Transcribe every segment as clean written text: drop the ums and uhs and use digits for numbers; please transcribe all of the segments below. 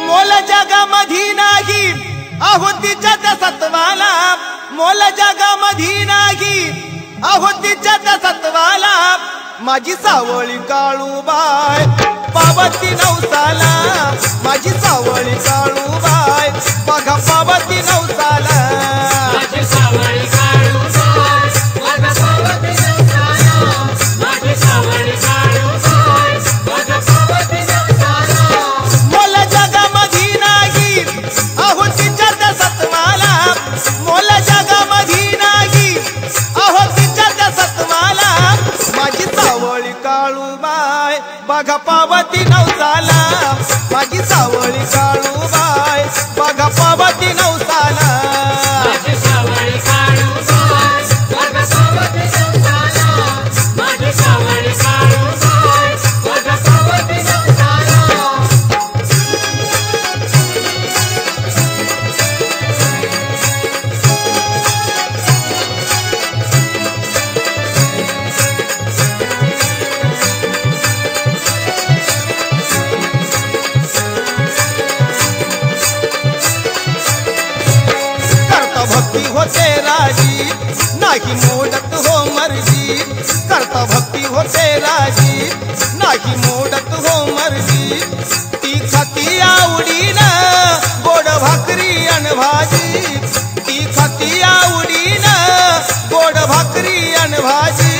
मोल जगामधी नाही अहो तिच्या त्या सत्वाला, मोल जगामधी नाही अहो तिच्या त्या सत्वाला, माझी सावळी काळूबाई पावती नवसाला, माझी सावळी काळूबाई बघा पावती नवसाला, माझी सावळी काळूबाई बघा पावती नवसाला, माझी सावळी काळूबाई बघा पावती नवसाला. मोल जगामधी नाही अहो तिच्या त्या सत्वाला, मोल जगामधी नाही अहो तिच्या त्या सत्वाला, माझी सावळी काळूबाई बघा पावती नवसाला, माझी सावळी काळूबाई बघा पावती नवसाला, माझी सावळी काळूबाई बघा पावती नवसाला, माझी सावळी काळूबाई बघा पावती नवसाला. करता भक्ती होते राजी नाही मोडत हो मर्जी, करता भक्ती होते राजी नाही मोडत हो मर्जी, ती खाती आवडीन गोड भाकरी अन भाजी, ती खाती आवडीन गोड भाकरी अन भाजी,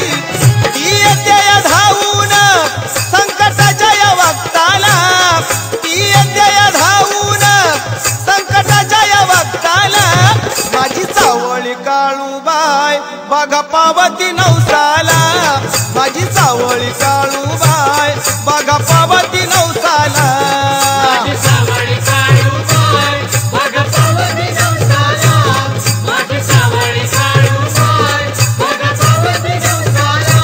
ती येते धावून संकटाच्या या वक्ताला, ती येते धावून संकटाच्या या वक्ताला, माझी सावळी काळूबाई बघा पावती नवसाला, माझी सावळी काळूबाई बघा पावती नवसाला, माझी सावळी काळूबाई बघा पावती नवसाला, माझी सावळी काळूबाई बघा पावती नवसाला.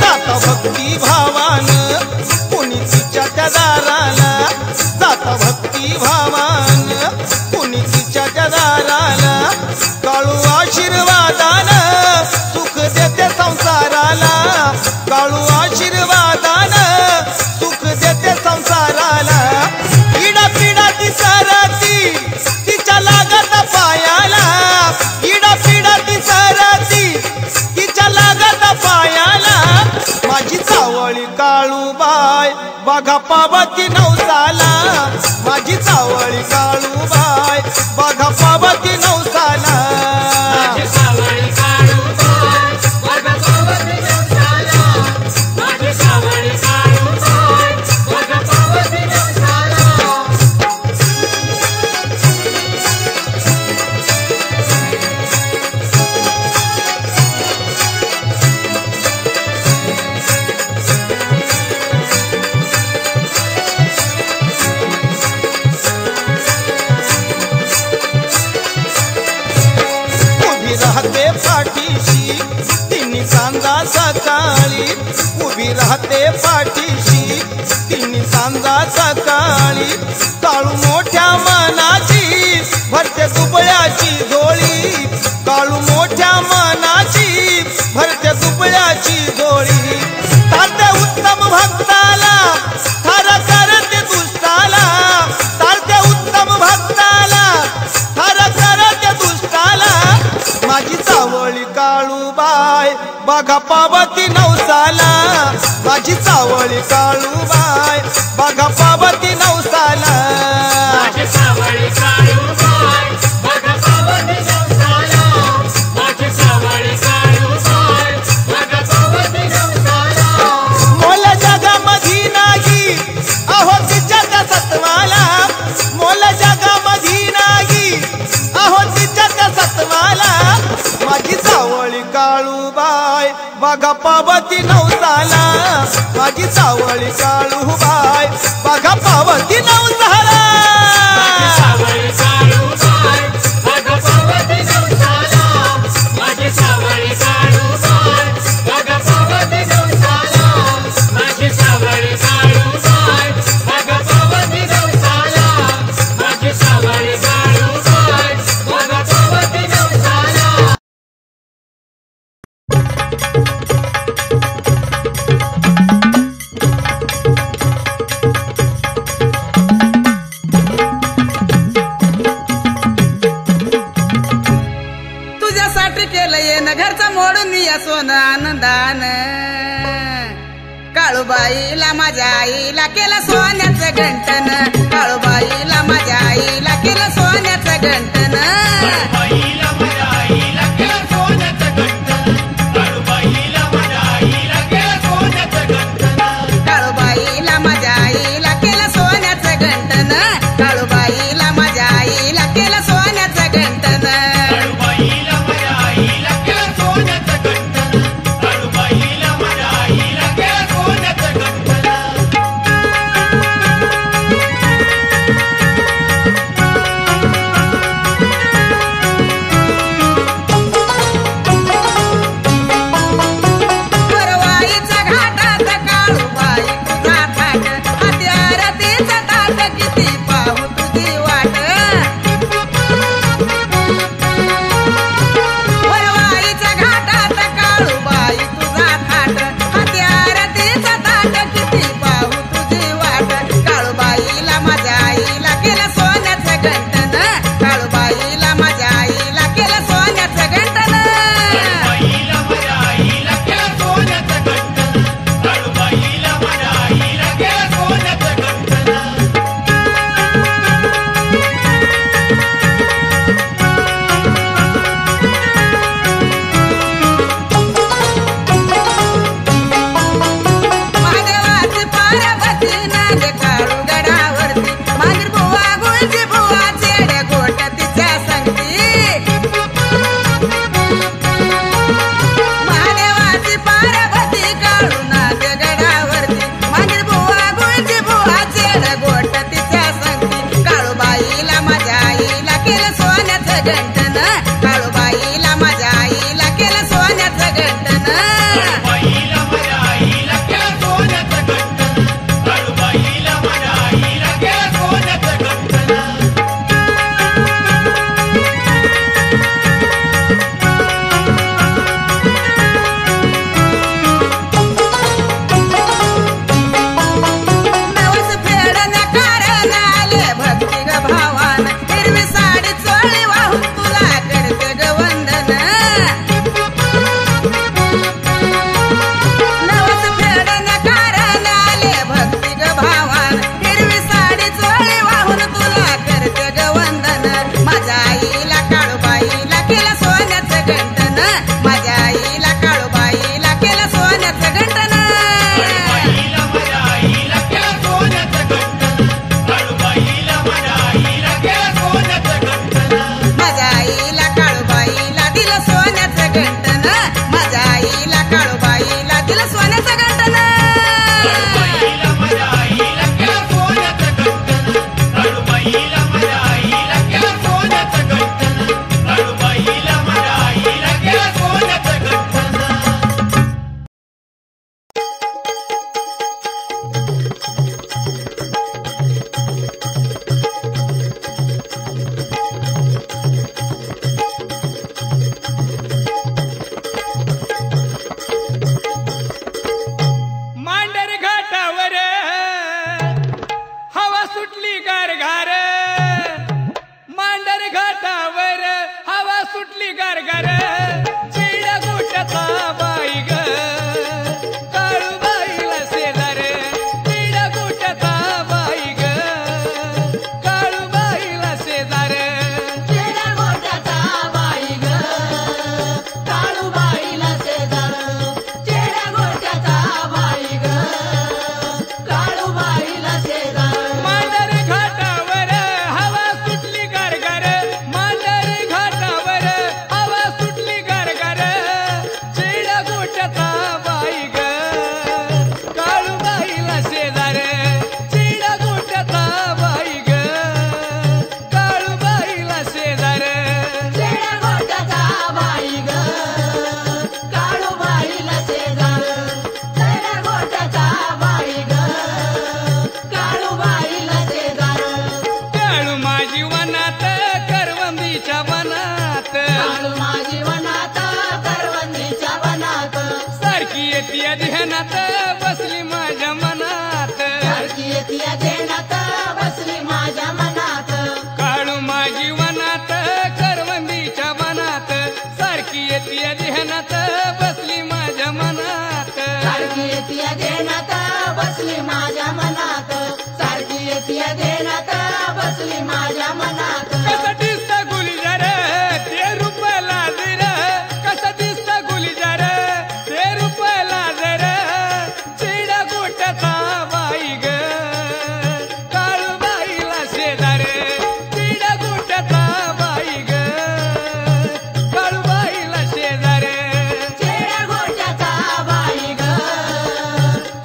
जाता भक्ती भावान कुणी तिच्या त्या दाराला, जाता भक्ती भावान कुणी तिच्या त्या दाराला, काळू आशीर्वादान सुख देते संसाराला, काळू आशीर्वादान सुख देते संसाराला, इडा पिडा ती सरती तिच्या लागत पायाला, इडा पिडा ती सरती तिच्या लागत पायाला, माझी सावळी काळूबाई बघा पावती नवसाला, माझी सावळी काळूबाई बघा पावती नवसाला, माझी सावळी काळूबाई बघा पावती नवसाला, माझी सावळी काळूबाई बघा पावती नवसाला. उभी राहते पाठीशी तिन्ही सांजा सकाळी, उभी राहते पाठीशी तिन्ही सांजा सकाळी, काळू मोठ्या मनाची भरते दुबळ्याची झोळी, काळू मोठ्या मनाची भरते दुबळ्याची झोळी, तारते उत्तम भक्ताला ठार करते दुष्टाला, तारते उत्तम भक्ताला ठार करते दुष्टाला, माझी सावळी काळूबाई बघा पावती नवसाला, माझी सावळी काळूबाई बघा पावती नवसाला, माझी सावळी काळूबाई बघा पावती नवसाला, माझी सावळी काळूबाई बघा पावती नवसाला. मोल जगामधी नाही अहो तिच्या त्या सत्वाला, मोल जगामधी नाही अहो तिच्या त्या सत्वाला, माझी सावळी काळूबाई बघा पावती नवसाला, माझी सावळी काळूबाई बघा पावती नवसाला. माझी सावळी काळूबाई बघा पावती नवसाला, माझी सावळी काळूबाई दुनिया सोनं आनंदान काळूबाईला माझ्या आईला केलं सोन्याचं गंटन काळूबाईला माझ्या आईला केलं सोन्याचं गंटन काळूबाईला माझ्या आईला केलं सोन्याचं गंटन काळूबाईला माझ्या आईला केलं सोन्याचं गंटन काळूबाईला माझ्या आईला केलं सोन्याचं गंटन काळूबाईला माझ्या आईला केलं सोन्याचं गंटन काळूबाईला माझ्या आईला केलं सोन्याचं गंटन काळूबाईला माझ्या आईला केलं सोन्याचं गंटन वरवाईच्या घाटात काळूबाई तुझा थाट आरतीचं ताट किती पाहू तुझी वाट वरवाईच्या घाटात काळूबाई तुझा थाट आरतीचं ताट किती पाहू तुझी वाट काळूबाईला माझ्या आईला केलं सोन्याचं गंटन काळूबाईला माझ्या आईला केलं सोन्याचं गंटन काळूबाईला माझ्या आईला केलं सोन्याचं गंटन काळूबाईला माझ्या आईला केलं सोन्याचं गंटन महादेवाची पार्वती नांद काळू गडावरती मागीर बुवा गुळची बुवा चेड्या गोट तिच्या संगती महादेवाची पार्वती काळू नांद गडावरती मागीर बुवा गुळची बुवा चेड्या गोट तिच्या संगती काळूबाईला माझ्या आईला केलं सोन्याचं गंटन काळूबाईला माझ्या आईला केलं सोन्याचं गंटन काळूबाईला माझ्या आईला केलं सोन्याचं गंटन काळूबाईला माझ्या आईला केलं सोन्याचं गंटन नवस फेडण्या कारण आले भक्ती ग भावान हिरवी साडी चोळी वाहून तुला करते ग वंदन नवस फेडण्या कारण आले भक्ती ग भावान हिरवी साडी चोळी वाहून तुला करते ग वंदन माझ्या आईला काळूबाईला केलं सोन्याचं गंटन माझ्या आईला काळूबाईला केलं सोन्याचं गंटन काळूबाईला माझ्या आईला केलं सोन्याचं गंटन काळूबाईला माझ्या आईला केलं सोन्याचं गंटन माझ्या आईला काळूबाईला दिलं सोन्याचं गंटन माझ्या आईला काळूबाईला दिलं सोन्याचं गंटन काळूबाईला माझ्या आईला केलं सोन्याचं गंटन काळूबाईला माझ्या आईला केलं सोन्याचं गंटन काळूबाईला माझ्या आईला केलं सोन्याचं गंटन बसली माझ्या मनात सारखी येते ध्यानात बसली माझ्या मनात कसं दिसतं गुलजार ते रूप लाजर कसं दिसतं गुलजार ते रूप लाजर चिडा गोट्याचा बाई ग काळूबाईला शेजार चिडा गोट्याचा बाई ग काळूबाईला शेजार चेड्या गोट्याचा बाई ग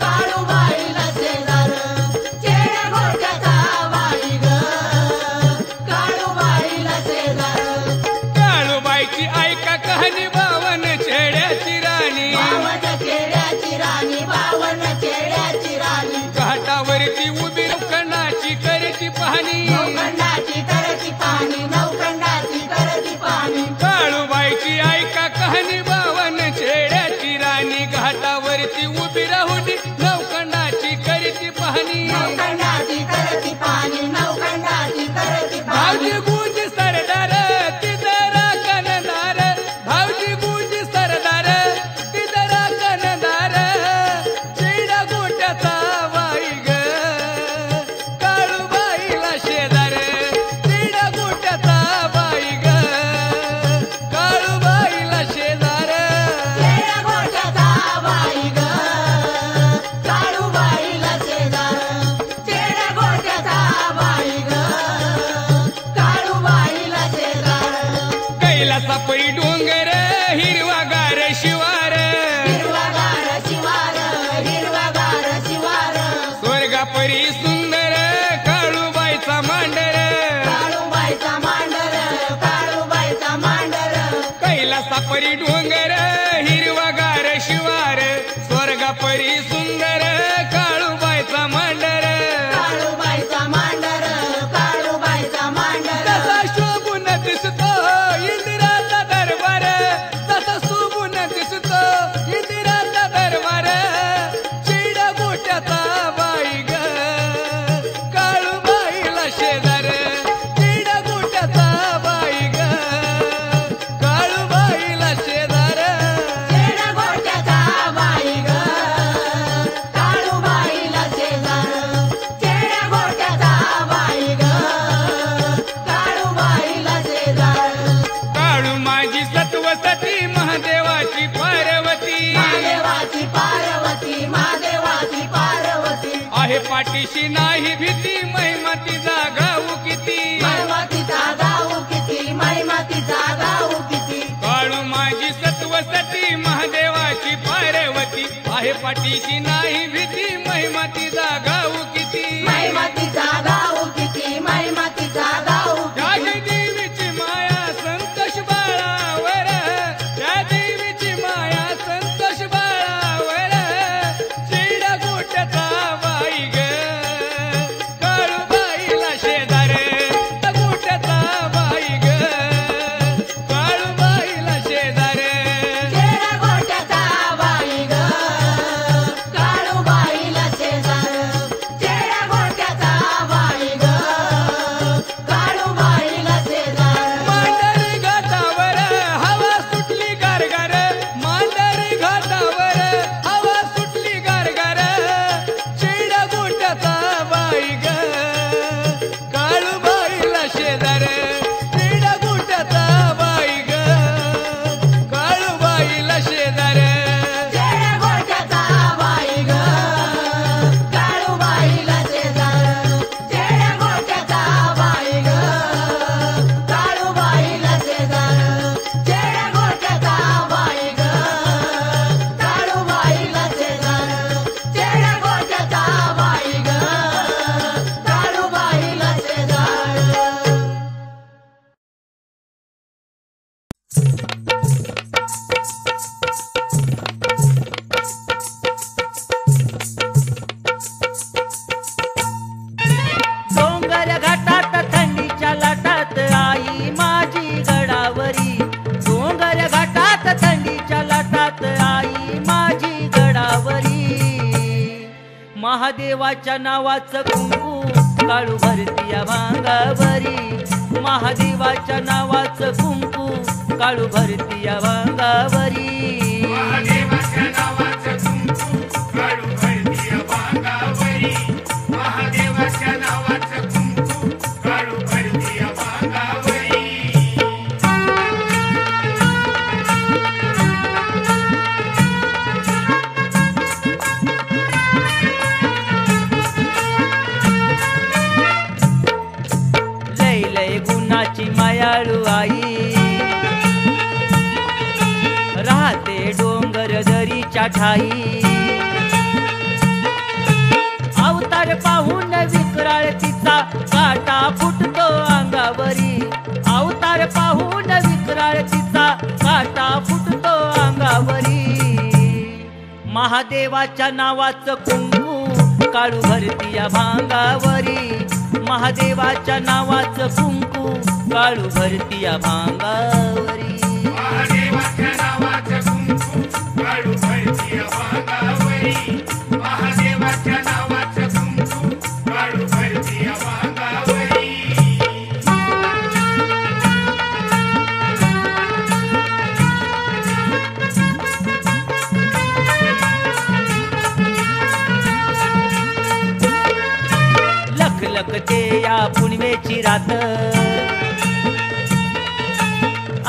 काळूबाईला शेजार चेड्या गोट्याचा बाई ग काळूबाईला शेजार काळूबाईची ऐका कहाणी बावन छेड्याची राणी बावन चेड्याची राणी बावन चेड्याची राणी घाटावरती उभी नौखंडाची करती पाहणी नौखंडाची करती पाणी नौखंडाची करती पाणी काळूबाईची ऐका कहाणी बावन छेड्याची राणी घाटावरती उभी राहुनी नौखंडाची करती पाहणी नौखंडाची करती पाणी नौखंडाची करती भाऊजी पाणी गुंज सरदार तिजरा कनदार भाऊजी गुंज सरदार तिजरा कनदार चिडा गोट्याचा बाई ग काळूबाईला शेजार चिडा गोट्याचा बाई ग काळूबाईला शेजार चेड्या गोट्याचा बाई ग काळूबाईला शेजार चेड्या गोट्याचा बाई ग काळूबाईला शेजार कैलासापरी डोंगर हिरवागार शिवार हिरवागार शिवार हिरवागार शिवार स्वर्गापरी सुंदर काळूबाईचा मांडर काळूबाईचा मांडर काळूबाईचा मांडर कैलासापरी डोंगर हिरवागार शिवार स्वर्गापरी सुंदर काळूबाईचा मांडर काळूबाईचा मांडर काळूबाईचा मांडर तसा शोभून दिसतो इंदिराचा दरबार तसा शोभून दिसतो इंदिराचा दरबार चिडा गोट्याचा बाई ग काळूबाईला शेजार चिडा गोट्याचा बाई ग काळूबाईला शेजार चेड्या गोट्याचा बाई ग काळूबाईला शेजार चेड्या गोट्याचा बाई ग काळूबाईला शेजार काळू माझी सत्वसती महादेवाची पार्वती महादेवाची पार्वती महादेवाची पार्वती आहे पाठीशी नाही भीती महिमा तिचा गाऊ किती महिमातीचा गाऊ किती महिमातीचा गाऊ किती काळू माझी सत्वसती महादेवाची पार्वती आहे पाठीशी नाही भीती महिमा तिचा गाऊ किती महिमातीचा गाऊ किती महिमातीचा गाऊ त्या किती देवीची माया संतोष बाळावर त्या देवीची माया संतोष बाळावर चिडा गोट्याचा बाई ग काळूबाईला शेजार गोट्याचा बाई ग काळूबाईला शेजार चेड्या गोट्याचा बाई ग काळूबाईला शेजार चेड्या गोट्याचा बाई ग काळूबाईला शेजार मांडर घाटावर हवा सुटली गारगार मांडर घाटावर हवा सुटली गारगार चिडा गोट्याचा बाई ग काळूबाईला शेजार चिडा गोट्याचा बाई ग काळूबाईला शेजार चेड्या गोट्याचा बाई ग काळूबाईला शेजार चेड्या गोट्याचा बाई ग काळूबाईला शेजार चेड्या गोट्याचा बाई ग काळूबाईला शेजार चेड्या गोट्याचा बाई ग काळूबाईला शेजार डोंगर घाटात थंडीच्या लाटात आई माझी गडावरी डोंगर घाटात थंडीच्या लाटात आई माझी गडावरी महादेवाच्या नावाचं कुंकू काळू भरती या भांगावरी महादेवाच्या नावाचं कुंकू काळू भरती या भांगावरी महादेवाच्या नावाचं कुंकू काळू भरती या भांगावरी देवाच्या ठाई अवतार पाहून विक्राळ तिचा काटा फुटतो अंगावरी अवतार पाहून विक्राळ तिचा काटा फुटतो अंगावरी महादेवाच्या नावाचं कुंकू काळू भरती या भांगावरी महादेवाच्या नावाचं कुंकू काळू भरती या भांगावरी महादेवाच्या नावाचं कुंकू काळू भरती या भांगावरी महादेवाच्या नावाचं कुंकू काळू भरती या भांगावरी लखलखते या पुणमेची रात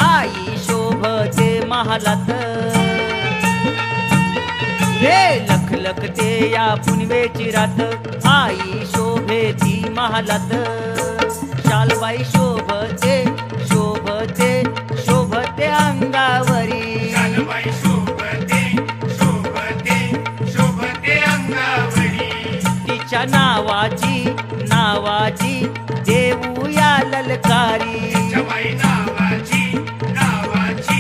आई शोभते महालात रे लखलखते या पुणमेची रात आई शोभेती महालात शालबाई शोभते शोभते शोभते अंगावरी शालबाई शोभते शोभते शोभते अंगावरी तिच्या नावाची नावाची देऊया ललकारी जवाई नावाची नावाची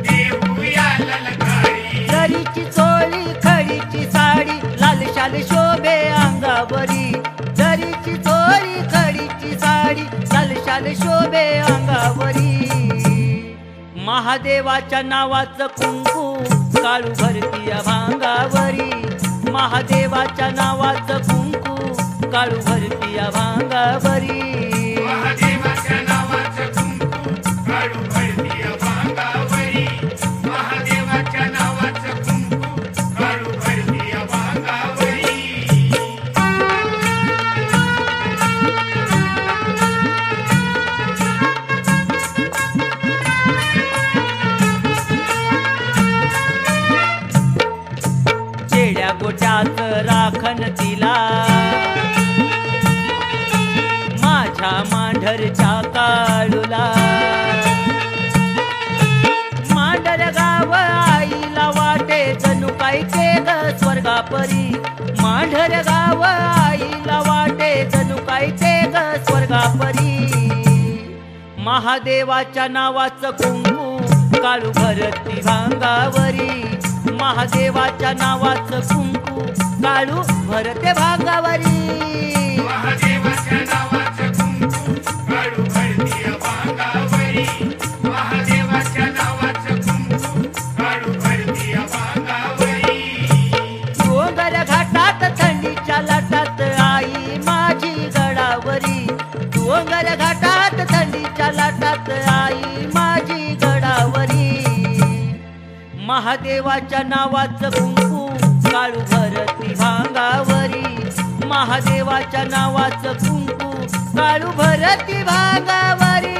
देऊया ललकारी दरीची चोळी खडीची साडी लाल शाल शोभे अंगावरी दरीची चोळी खडीची साडी लाल शाल शोभे अंगावरी महादेवाच्या नावाचं कुंकू काळू भरती या भांगावरी महादेवाच्या नावाचं कुंकू काळू भरती या भांगावरी महादेवाच्या नावाचं कुंकू काळू भरती या भांगावरी महादेवाच्या नावाचं कुंकू काळू भरती या भांगावरी चेड्या गोट्याच राखण तिला माझ्या मांढरच्या काळूला मांढर गाव आईला वाटे जणू काय ते ग स्वर्गापरी मांढर गाव आईला वाटे जणू काय ते ग स्वर्गापरी महादेवाच्या नावाचं कुंकू काळू भरती भांगावरी महादेवाच्या नावाचं कुंकू काळू भरते भांगावरी महादेवाच्या नावाचं कुंकू काळू भरती या भांगावरी महादेवाच्या नावाचं कुंकू काळू भरती या भांगावरी डोंगर घाटात थंडीच्या लाटात आई माझी गडावरी डोंगर घाटात थंडीच्या लाटात आई माझी गडावरी महादेवाच्या नावाचं कुंकू काळू भरती भांगावरी महादेवाच्या नावाचं कुंकू काळू भरती भांगावरी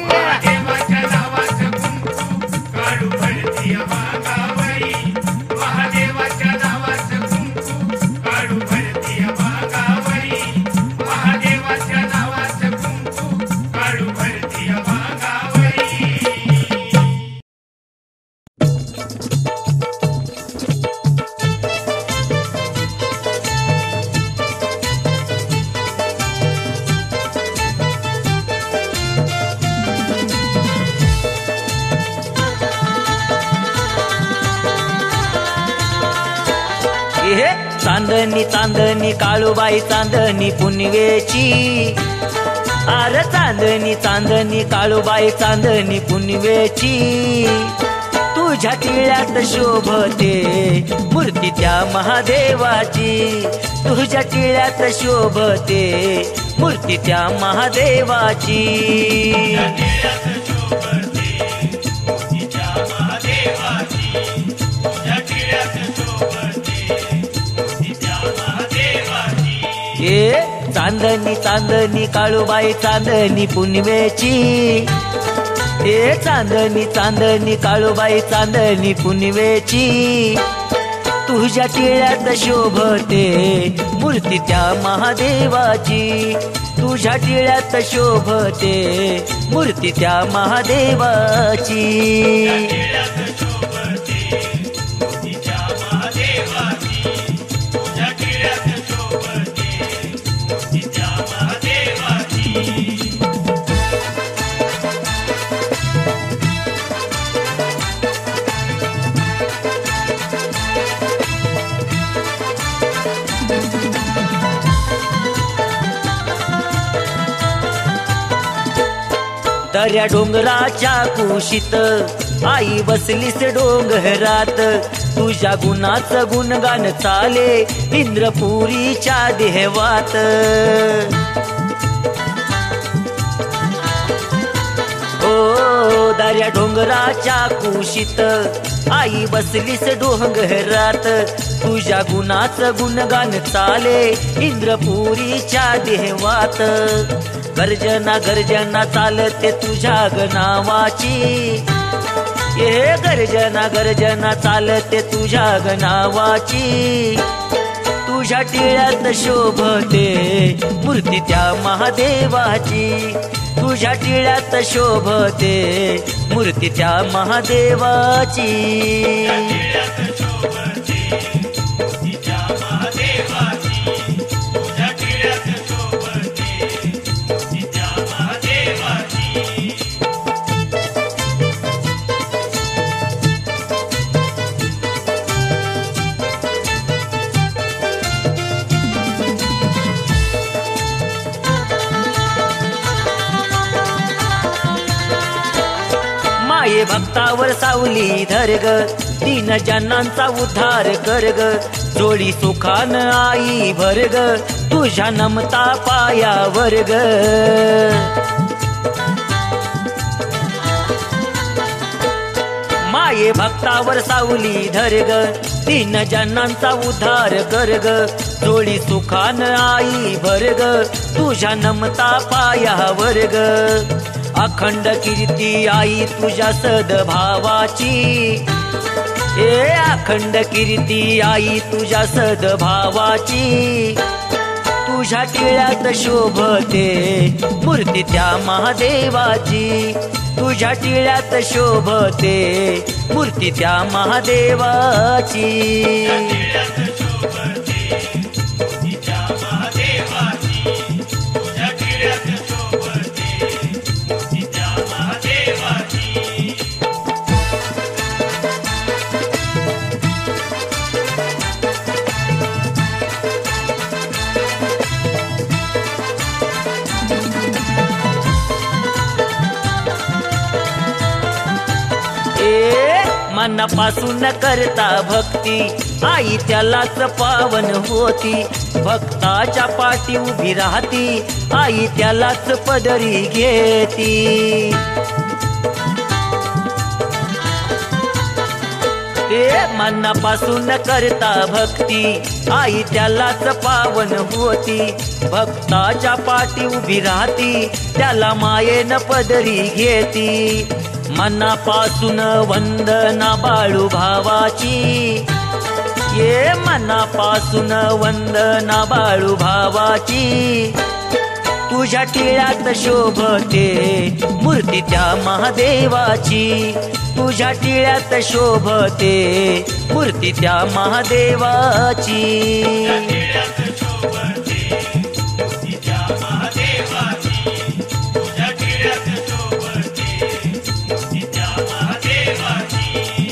महादेवाच्या नावाचं कुंकू काळू भरती या भांगावरी महादेवाच्या नावाचं कुंकू काळू भरती या भांगावरी महादेवाच्या नावाचं कुंकू काळू भरती या भांगावरी हे चांदणी चांदणी काळूबाई चांदणी पुनवेची आर चांदणी चांदणी काळूबाई चांदणी पुनवेची तुझ्या टिळ्यात शोभते मूर्ती त्या महादेवाची तुझ्या टिळ्यात शोभते मूर्ती त्या महादेवाची ए चांदणी चांदणी काळूबाई चांदणी पुनवेची ए चांदणी चांदणी काळूबाई चांदणी पुनवेची तुझ्या टिळ्यात शोभते मूर्ती त्या महादेवाची तुझ्या टिळ्यात शोभते मूर्ती त्या महादेवाची दर्या डोंगराच्या कुशीत आई बसलीस डोंगरात, तुझ्या गुणाचं गुणगान चाले इंद्रपुरीच्या देवात. ओ दर्या डोंगराच्या कुशीत आई बसलीस डोंगरात, तुझ्या गुणाचं गुणगान चाले इंद्रपुरीच्या देवात. गर्जना गर्जना चालते तुझ्या नावाची, हे गर्जना गर्जना चालते तुझ्या नावाची. तुझ्या टिळ्यात शोभते मूर्ती त्या महादेवाची, तुझ्या टिळ्यात शोभते मूर्ती त्या महादेवाची. माये भक्तावर सावली धर ग, तीन जनांचा उद्धार कर ग. जोडी सुखान आई भर ग, तुझ्या नमता पायावर ग. माये भक्तावर सावली धर ग, तीन जनांचा उद्धार कर ग. जोडी सुखान आई भर ग, तुझ्या नमता पायावर ग. अखंड कीर्ती आई तुझ्या सद्भावाची, हे अखंड कीर्ती आई तुझ्या सद्भावाची. तुझ्या टिळ्यात शोभते मूर्ती त्या महादेवाची, तुझ्या टिळ्यात शोभते मूर्ती त्या महादेवाची. मनापासून करता भक्ती आई त्यालाच पावन होती, भक्ताच्या पाठी उभी राहती आई त्यालाच पदरी घेती. ते मनापासून करता भक्ती आई त्यालाच पावन होती, भक्ताच्या पाठी उभी राहती त्याला मायेन पदरी घेती. मनापासून वंदना बाळू भावाची, ये मनापासून वंदना बाळू भावाची. तुझ्या टिळ्यात शोभते मूर्ती त्या महादेवाची, तुझ्या टिळ्यात शोभते मूर्ती त्या महादेवाची.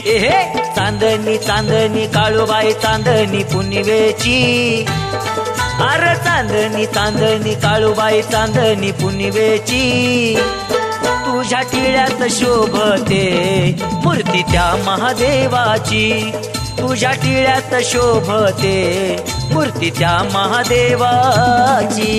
हे चांदणी चांदणी काळूबाई चांदणी पुनिवेची, अरे चांदणी चांदणी काळूबाई चांदणी पुनिवेची. तुझ्या टिळ्यात शोभते मूर्ती त्या महादेवाची, तुझ्या टिळ्यात शोभते मूर्ती त्या महादेवाची.